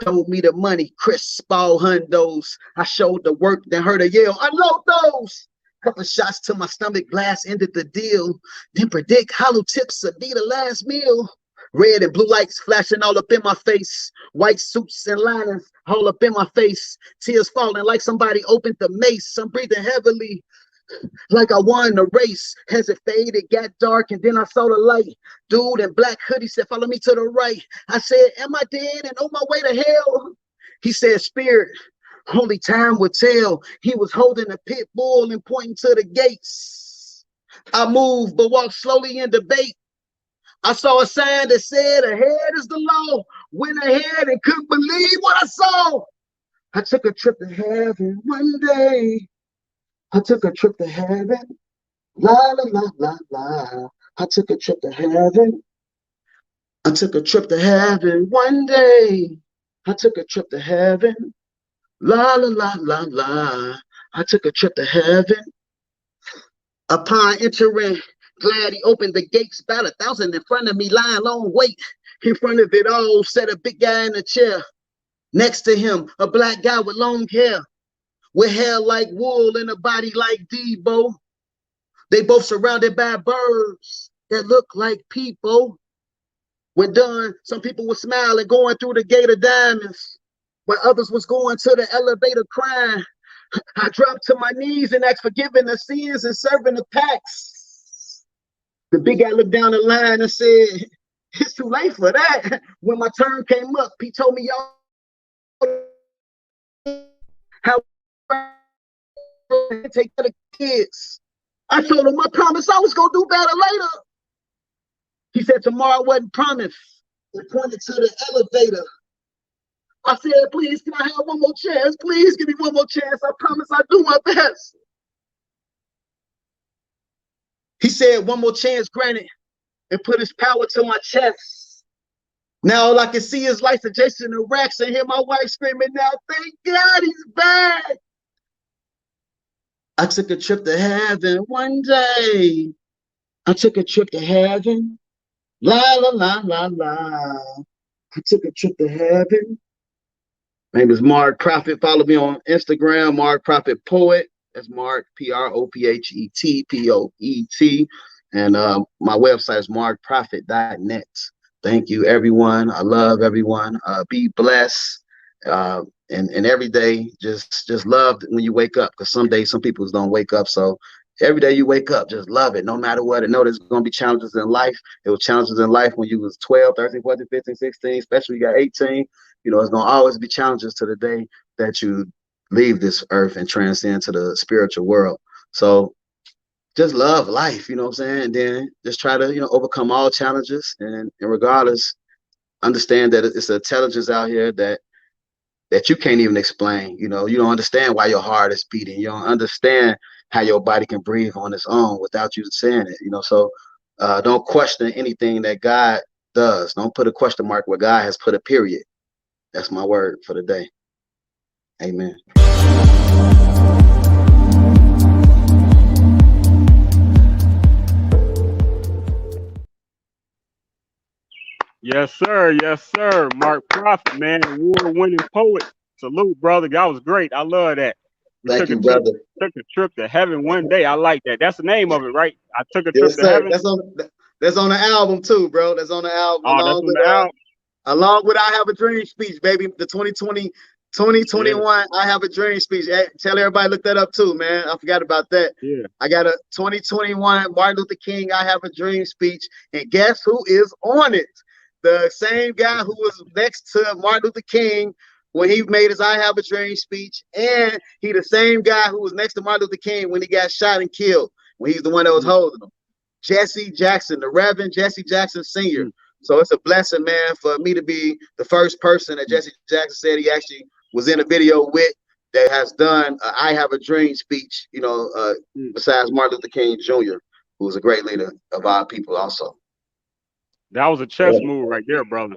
told me the money, Chris all hundos. I showed the work, then heard a yell, unload those. Couple shots to my stomach, blast ended the deal. Then predict hollow tips would be the last meal. Red and blue lights flashing all up in my face. White suits and liners all up in my face. Tears falling like somebody opened the mace. I'm breathing heavily like I won the race. As it faded, got dark, and then I saw the light. Dude in black hoodie said, follow me to the right. I said, am I dead and on my way to hell? He said, spirit, only time would tell. He was holding a pit bull and pointing to the gates. I moved, but walked slowly in debate. I saw a sign that said, ahead is the law. Went ahead and couldn't believe what I saw. I took a trip to heaven one day. I took a trip to heaven. La, la, la, la, la. I took a trip to heaven. I took a trip to heaven one day. I took a trip to heaven. La, la, la, la, la. I took a trip to heaven. Upon entering, glad he opened the gates, about 1,000 in front of me, lying long wait. In front of it all, sat a big guy in a chair. Next to him, a black guy with long hair, with hair like wool and a body like Debo. They both surrounded by birds that look like people. When done, some people were smiling, going through the gate of diamonds, while others was going to the elevator crying. I dropped to my knees and asked forgiving the sins and serving the packs. The big guy looked down the line and said, it's too late for that. When my turn came up, he told me, y'all, how take care of the kids. I told him, I promised I was going to do better later. He said, tomorrow wasn't promised. He pointed to the elevator. I said, please, can I have one more chance? Please give me one more chance. I promise I'll do my best. He said, one more chance granted, and put his power to my chest. Now all I can see is lights adjacent to racks and hear my wife screaming, now thank God he's back. I took a trip to heaven one day. I took a trip to heaven. La, la, la, la, la. I took a trip to heaven. My name is Mark Prophet. Follow me on Instagram, Mark Prophet Poet. That's Mark, P-R-O-P-H-E-T, P-O-E-T. And my website is markprophet.net. Thank you, everyone. I love everyone. Be blessed. And every day, just love when you wake up, because some days some people don't wake up. So every day you wake up, just love it, no matter what. And know there's going to be challenges in life. It was challenges in life when you was 12, 13, 14, 15, 16, especially you got 18. You know, it's going to always be challenges to the day that you leave this earth and transcend to the spiritual world. So just love life, you know what I'm saying? And then just try to, overcome all challenges. And regardless, understand that it's an intelligence out here that you can't even explain. You don't understand why your heart is beating. You don't understand how your body can breathe on its own without you saying it. So don't question anything that God does. Don't put a question mark where God has put a period. That's my word for the day. Amen. Yes, sir. Yes, sir. Mark Prophet, man, award-winning poet. Salute, brother. That was great. I love that. We Thank took a you, trip, brother. took a trip to heaven one day. I like that. That's the name of it, right? I took a trip Yes, to sir. heaven. That's on the album too, bro. That's on the album Oh, that's on the album. along with I Have a Dream speech, baby. The 2021 Yeah, I Have a Dream speech. Hey, tell everybody look that up too, man. I forgot about that. yeah. I got a 2021 Martin Luther King I Have a Dream speech, and guess who is on it? The same guy who was next to Martin Luther King when he made his I Have a Dream speech, and he the same guy who was next to Martin Luther King when he got shot and killed, when he's the one that was Mm, holding him. Jesse Jackson, the Reverend Jesse Jackson Sr. mm, So it's a blessing, man, for me to be the first person that mm, Jesse Jackson said he actually was in a video with that has done a I Have a Dream speech, mm. besides Martin Luther King Jr., who's a great leader of our people also. That was a chess move right there, brother.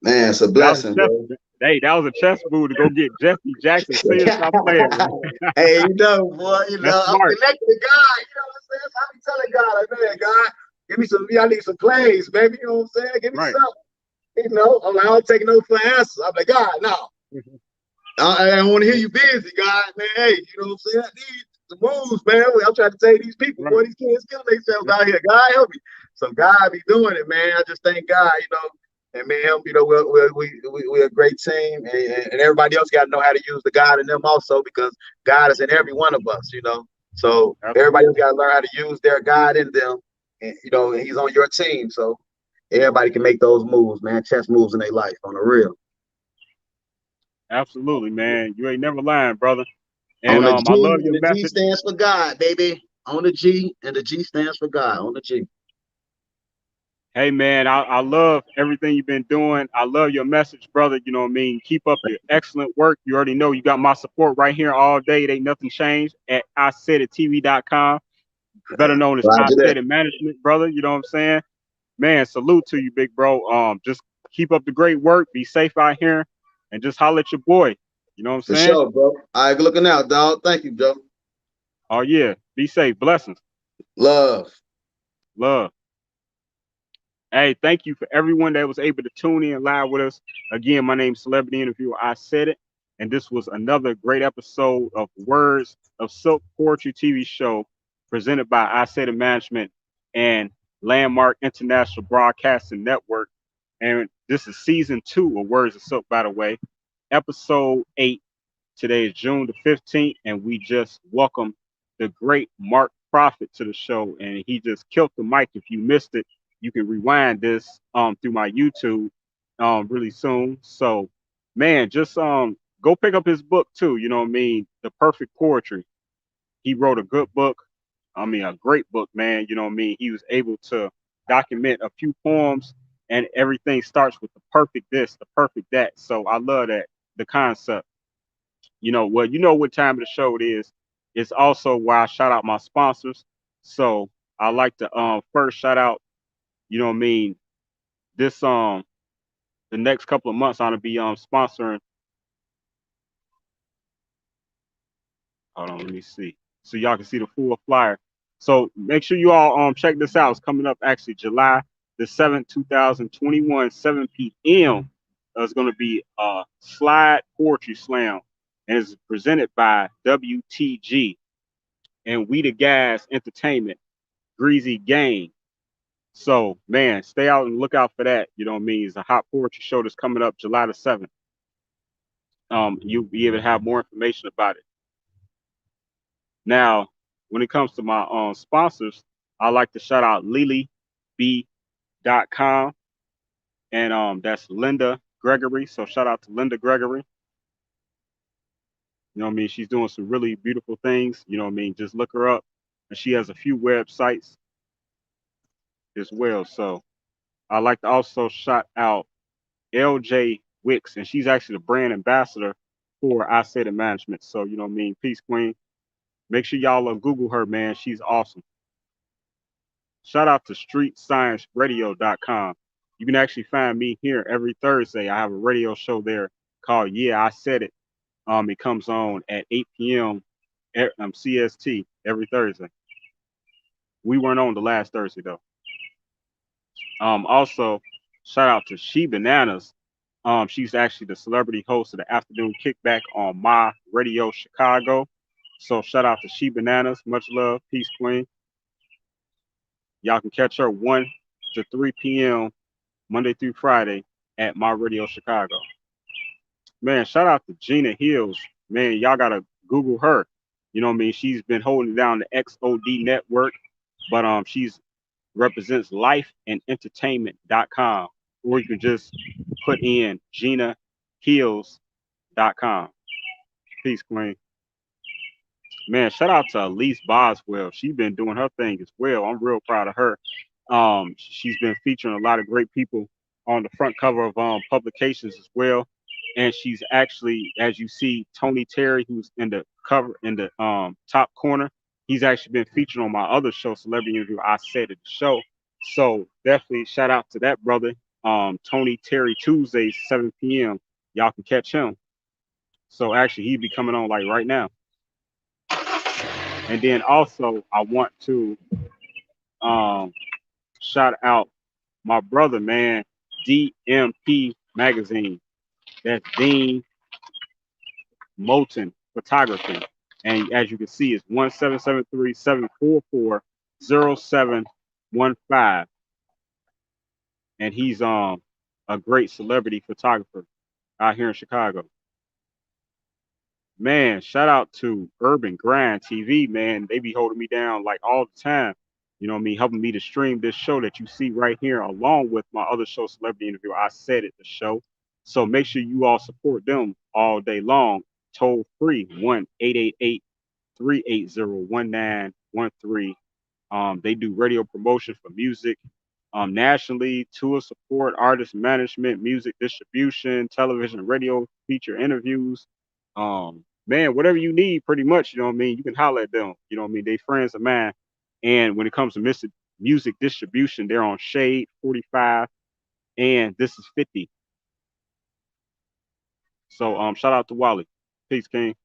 Man, it's a That was blessing, a chess. bro. Hey, that was a chess move to go get Jesse Jackson. Senior. Stop playing, man. Hey, boy, That's I'm smart. connected to God. You know what I'm saying? So I be telling God, like, man, God, give me some, I need some plays, baby. You know what I'm saying? Give me Right. something. I'm like, I don't take no for answers. I'm like, God, no. I don't want to hear you busy, God, man. Hey, you know what I'm saying? I need some moves, man. I'm trying to tell these people, Right. boy, these kids killing themselves out here. God help me. So God be doing it, man. I just thank God, and me and him, we're a great team, and everybody else got to know how to use the God in them also, because God is in every one of us, So everybody else Absolutely. got to learn how to use their God in them, and and he's on your team, so everybody can make those moves, man. Chess moves in their life on the real. Absolutely, man. You ain't never lying, brother. On And the I G, love and your the G message. stands for God, baby. On the G, and the G stands for God. On the G. Hey, man, I love everything you've been doing. I love your message, brother. You know what I mean? Keep up your excellent work. You already know you got my support right here all day. It ain't nothing changed at IsaiditTV.com. Better known as I Roger Said that. It Management, brother. You know what I'm saying? Man, salute to you, big bro. Just keep up the great work. Be safe out here, and just holler at your boy. You know what I'm For saying? sure, bro. All right, good looking out, dog. Thank you, Joe. Oh yeah. Be safe. Blessings. Love. Love. Hey, thank you for everyone that was able to tune in live with us. Again, my name's Celebrity Interviewer. I Said It. And this was another great episode of Words of Silk Poetry TV show presented by I Said It Management and Landmark International Broadcasting Network. And this is season 2 of Words of Silk, by the way. Episode 8. Today is June the 15th, and we just welcomed the great Mark Prophet to the show. And he just killed the mic. If you missed it, you can rewind this through my YouTube really soon. So, man, just go pick up his book too. You know what I mean? The Perfect Poetry. He wrote a good book. I mean, a great book, man. You know what I mean? He was able to document a few poems, and everything starts with the perfect this, the perfect that. So I love that, the concept. Well, you know what time of the show it is. It's also why I shout out my sponsors. So I like to first shout out, you know what I mean, this the next couple of months I'm gonna be sponsoring. Hold on, let me see. So y'all can see the full flyer. So make sure you all check this out. It's coming up actually July the 7th, 2021, 7 p.m. It's gonna be a slide poetry slam, and it's presented by WTG and We the Gas Entertainment, Greasy Gang. So man, stay out and look out for that. You know what I mean? It's a hot poetry show that's coming up July the 7th. You'll be able to have more information about it. Now, when it comes to my sponsors, I like to shout out LilyB.com, and that's Linda Gregory. So shout out to Linda Gregory. You know what I mean? She's doing some really beautiful things. You know what I mean? Just look her up. And she has a few websites as well. So I like to also shout out LJ Wicks, and she's actually the brand ambassador for I Said It Management. So, you know what I mean? Peace Queen. Make sure y'all Google her, man. She's awesome. Shout out to StreetScienceRadio.com. You can actually find me here every Thursday. I have a radio show there called Yeah, I Said It. It comes on at 8 p.m. CST every Thursday. We weren't on the last Thursday though. Also, Shout out to She Bananas. She's actually the celebrity host of the afternoon kickback on My Radio Chicago. So shout out to She Bananas. Much love. Peace, Queen. Y'all can catch her 1 to 3 p.m. Monday through Friday at My Radio Chicago. Man, shout out to Gina Hills. Man, y'all gotta Google her. You know what I mean? She's been holding down the XOD network, but she's represents lifeandentertainment.com, or you can just put in GinaHills.com. Peace, Queen. Man, shout out to Elise Boswell. She's been doing her thing as well. I'm real proud of her. She's been featuring a lot of great people on the front cover of publications as well. And she's actually, as you see, Tony Terry, who's in the cover in the top corner. He's actually been featured on my other show, Celebrity Interview. I said at the show. So definitely shout out to that brother. Tony Terry Tuesdays, 7 p.m. Y'all can catch him. So actually, he'd be coming on like right now. And then also, I want to shout out my brother, man, DMP Magazine. That's Dean Moulton Photography. And as you can see, it's 1-773-744-0715. And he's a great celebrity photographer out here in Chicago. Man, shout out to Urban Grind TV, man. They be holding me down like all the time. You know what I mean? Helping me to stream this show that you see right here, along with my other show, Celebrity Interview. I said it, the show. So make sure you all support them all day long. Toll free, 1-888-380-1913. They do radio promotion for music nationally, tour support, artist management, music distribution, television, radio, feature interviews. Man, whatever you need, pretty much, you know what I mean? You can holler at them. You know what I mean? They friends of mine. And when it comes to music distribution, they're on Shade 45, and this is 50. So shout out to Wally. Peace, King.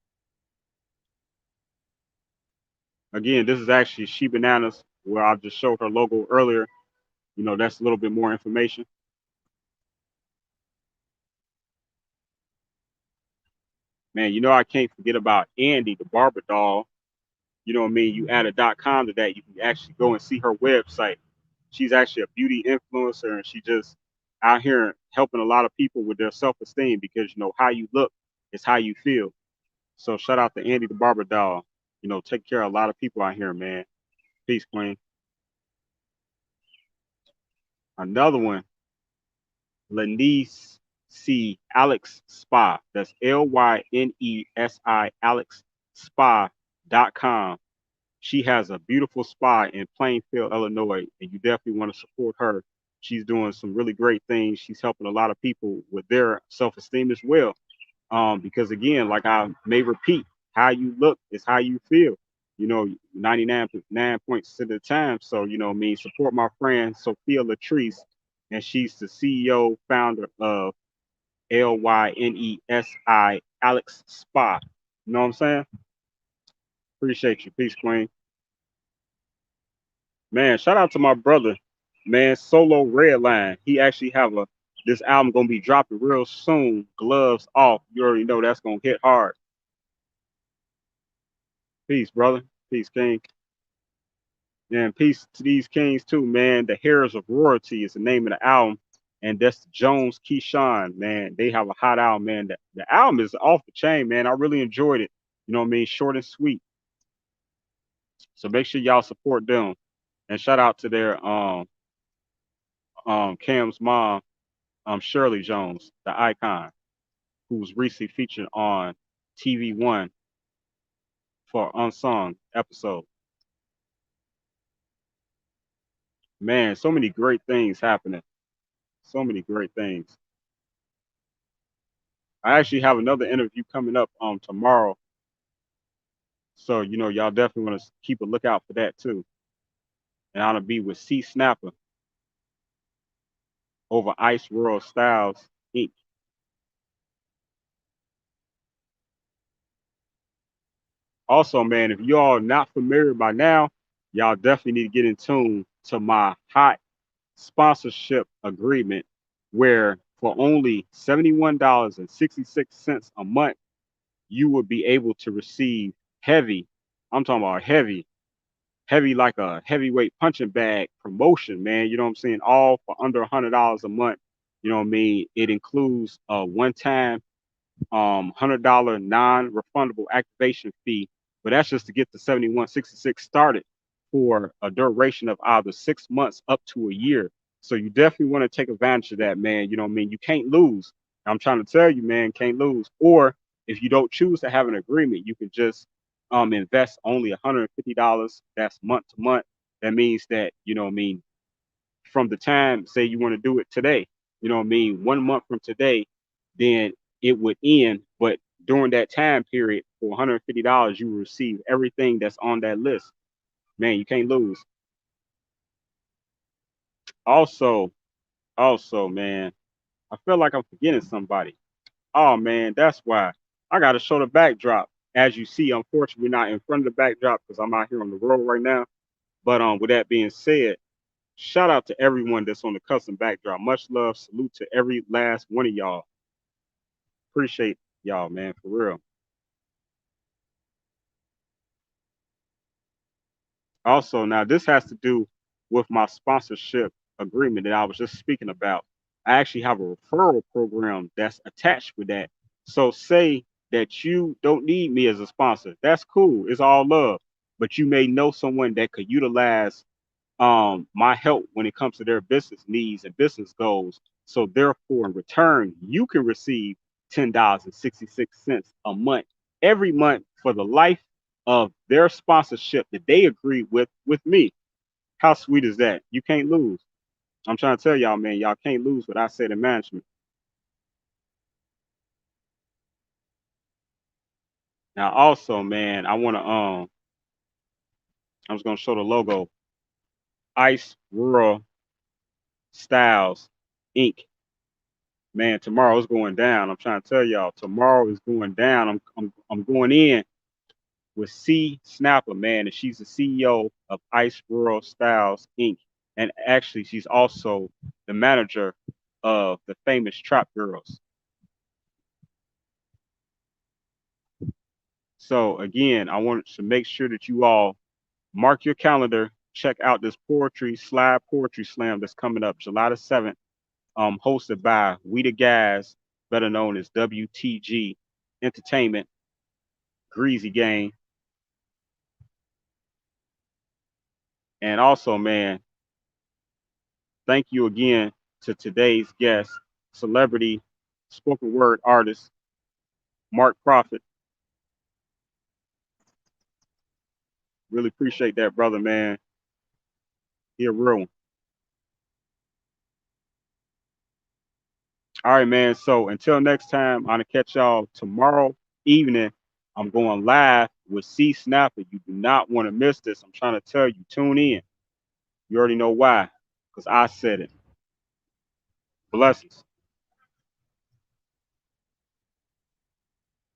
Again, this is actually She Bananas, where I just showed her logo earlier. You know, that's a little bit more information. Man, you know, I can't forget about Andy, the barber doll. You know what I mean? You add a .com to that, you can actually go and see her website. She's actually a beauty influencer, and she just out here helping a lot of people with their self-esteem, because, you know, how you look is how you feel. So shout out to Andy, the barber doll. You know, take care of a lot of people out here, man. Peace, Queen. Another one, Lynesi Alex Spa. That's LYNESI Alex Spa.com. She has a beautiful spa in Plainfield, Illinois, and you definitely want to support her. She's doing some really great things. She's helping a lot of people with their self-esteem as well. Because again, like I may repeat, how you look is how you feel. You know, 99 points of the time. So, you know what I mean, support my friend Sophia Latrice, and she's the CEO, founder of LYNESI Alex Spa. You know what I'm saying? Appreciate you. Peace, Queen. Man, shout out to my brother, man, Solo Redline. He actually have this album gonna be dropping real soon. Gloves Off. You already know that's gonna hit hard. Peace, brother. Peace, King. And peace to these kings too, man. The Heroes of Royalty is the name of the album. And that's Jones Keyshawn, man. They have a hot album, man. The album is off the chain, man. I really enjoyed it. You know what I mean? Short and sweet. So make sure y'all support them. And shout out to their Cam's mom, Shirley Jones, the icon, who was recently featured on TV One for Unsung episode. Man, so many great things happening. So many great things. I actually have another interview coming up tomorrow. So, you know, y'all definitely want to keep a lookout for that too. And I'm going to be with C Snapper over Ice World Styles Inc. Also, man, if y'all not familiar by now, y'all definitely need to get in tune to my hot sponsorship agreement where for only $71.66 a month, you would be able to receive heavy. I'm talking about heavy like a heavyweight punching bag promotion, man. You know what I'm saying? All for under $100 a month. You know what I mean? It includes a one-time $100 non-refundable activation fee, but that's just to get the 7166 started for a duration of either 6 months up to a year. So you definitely want to take advantage of that, man. You know what I mean? You can't lose. I'm trying to tell you, man, can't lose. Or if you don't choose to have an agreement, you can just invest only $150. That's month to month. That means that, you know what I mean, from the time, say you want to do it today, you know what I mean, 1 month from today, then it would end. But during that time period, for $150, you will receive everything that's on that list. Man, you can't lose. Also, man, I feel like I'm forgetting somebody. Oh man, that's why I got to show the backdrop. As you see, unfortunately, we're not in front of the backdrop because I'm out here on the road right now. But with that being said, shout out to everyone that's on the custom backdrop. Much love, salute to every last one of y'all. Appreciate y'all, man, for real. Also, now this has to do with my sponsorship agreement that I was just speaking about. I actually have a referral program that's attached with that. So say that you don't need me as a sponsor. That's cool. It's all love. But you may know someone that could utilize my help when it comes to their business needs and business goals. So therefore, in return, you can receive $10.66 a month every month for the life of their sponsorship that they agree with me. How sweet is that? You can't lose. I'm trying to tell y'all, man, y'all can't lose what I said in management. Now, also, man, I was gonna show the logo, Ice Rural Styles Inc. Man, tomorrow is going down. I'm trying to tell y'all, tomorrow is going down. I'm going in with C Snapper, man, and she's the CEO of Ice Rural Styles Inc. And actually, she's also the manager of the famous Trap Girls. So again, I want to make sure that you all mark your calendar, check out this slide poetry slam that's coming up July the 7th, hosted by We the Guys, better known as WTG Entertainment, Greasy Gang. And also, man, thank you again to today's guest, celebrity spoken word artist, Mark Prophet. Really appreciate that, brother, man. He a real one. All right, man. So until next time, I'm gonna catch y'all tomorrow evening. I'm going live with C Snapper. You do not want to miss this. I'm trying to tell you, tune in. You already know why, because I said it. Blessings.